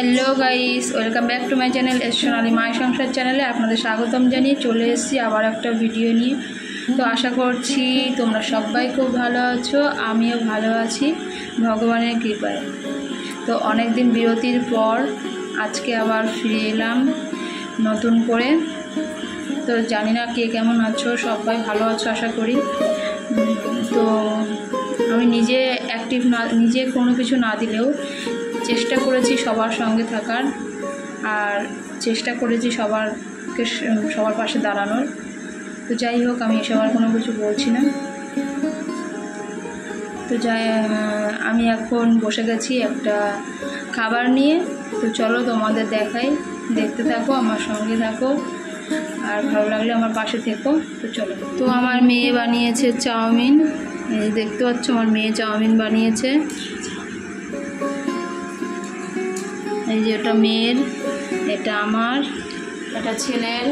Hello guys, welcome back to my channel Sonali my Sansar চ্যানেলে আপনাদের স্বাগতম জানিয়ে চলে এসেছি আবার একটা ভিডিও নিয়ে। তো আশা করছি তোমরা সবাই খুব ভালো আছো, আমিও ভালো আছি ভগবানের কৃপায়। তো অনেক দিন বিরতির পর আজকে আবার ফিরে এলাম নতুন করে। তো জানি না কে কেমন আছো, সবাই ভালো আছো আশা করি। তো আমি নিজে অ্যাক্টিভ না, নিজে কোনো কিছু না দিলেও চেষ্টা করেছি সবার সঙ্গে থাকার, আর চেষ্টা করেছি সবার পাশে দাঁড়ানোর। তো যাই হোক, আমি এসব আর কোনো কিছু বলছি না। তো আমি এখন বসে গেছি একটা খাবার নিয়ে। তো চলো তোমাদের দেখাই, দেখতে থাকো, আমার সঙ্গে থাকো, আর ভালো লাগলে আমার পাশে থেকো। তো চলো। তো আমার মেয়ে বানিয়েছে চাউমিন, এই দেখতে পাচ্ছ আমার মেয়ে চাউমিন বানিয়েছে। এই যে ওটা মেয়ের, এটা আমার, এটা ছেলের।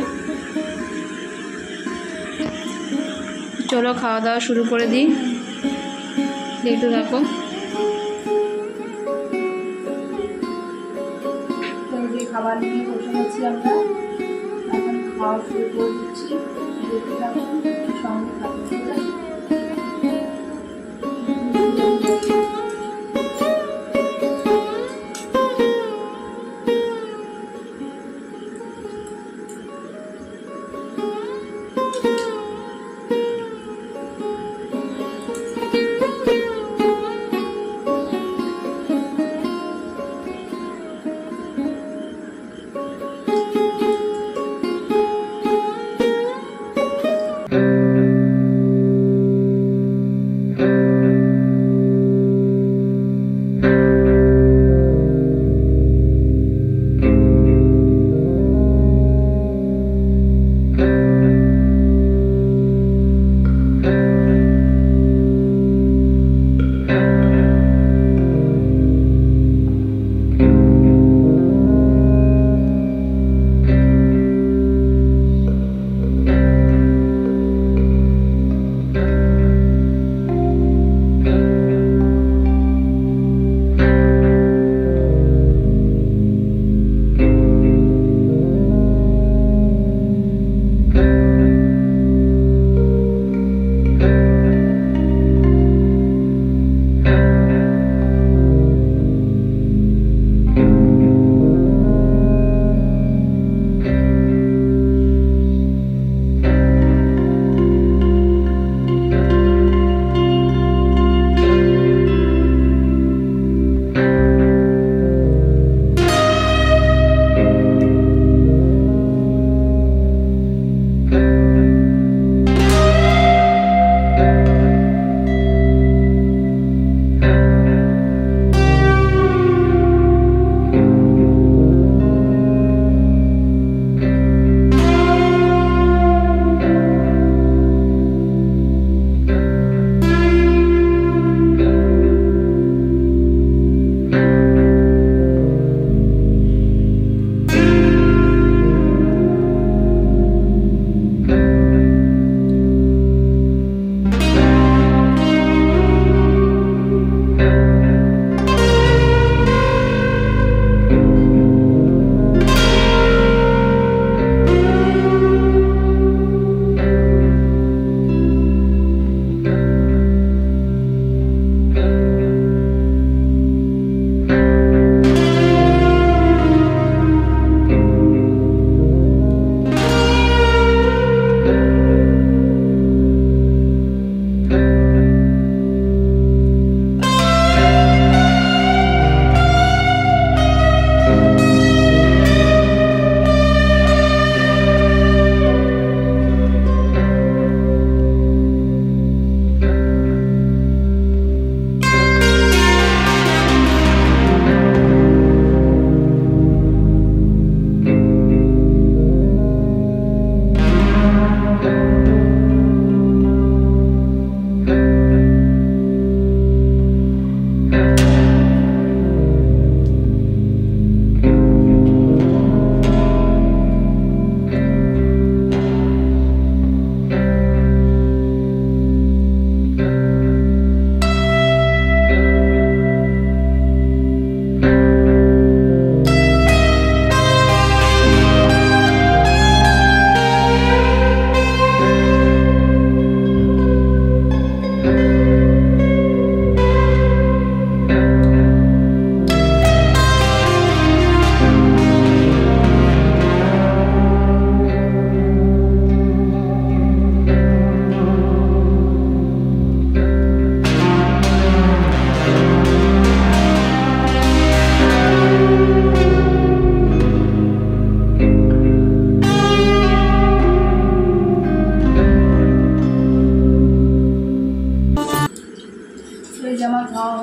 চলো খাওয়া দাওয়া শুরু করে দিই, দেখতে থাকো। খাবার নিয়ে বসে গেছি আমরা, এখন খাওয়া শুরু করে দিচ্ছি, দেখতে থাকো, সঙ্গে থাকো।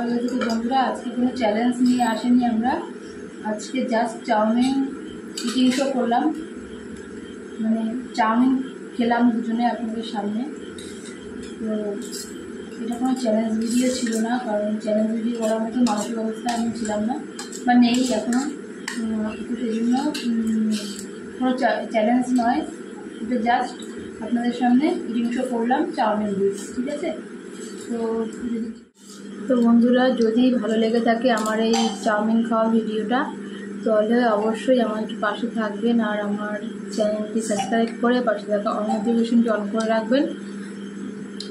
হয়ে গেছে। তো বন্ধুরা আজকে কোনো চ্যালেঞ্জ নিয়ে আসেনি আমরা, আজকে জাস্ট চাউমিন ইটিং শো করলাম, মানে চাউমিন খেলাম দুজনে আপনাদের সামনে। তো এটা কোনো চ্যালেঞ্জ ভিডিও ছিল না, কারণ চ্যালেঞ্জ ভিডিও করার মতো মানসিক অবস্থা আমি ছিলাম না বা নেই এখনও। তো সেই জন্য কোনো চ্যালেঞ্জ নয়, এটা জাস্ট আপনাদের সামনে ইটিং শো করলাম চাউমিন দিয়ে, ঠিক আছে? তো বন্ধুরা যদি ভালো লেগে থাকে আমার এই চাউমিন খাওয়া ভিডিওটা, তাহলে অবশ্যই আমার একটু পাশে থাকবেন আর আমার চ্যানেলটি সাবস্ক্রাইব করে পাশে থাকা অল নোটিফিকেশনটি অন করে রাখবেন,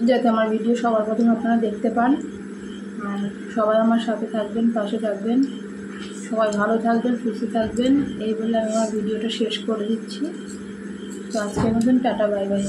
যাতে আমার ভিডিও সবার প্রথমে আপনারা দেখতে পান। আর সবাই আমার সাথে থাকবেন, পাশে থাকবেন, সবাই ভালো থাকবেন, সুস্থ থাকবেন, এই বলে আমি আমার ভিডিওটা শেষ করে দিচ্ছি। তো আজকের মতন টাটা, বাই বাই।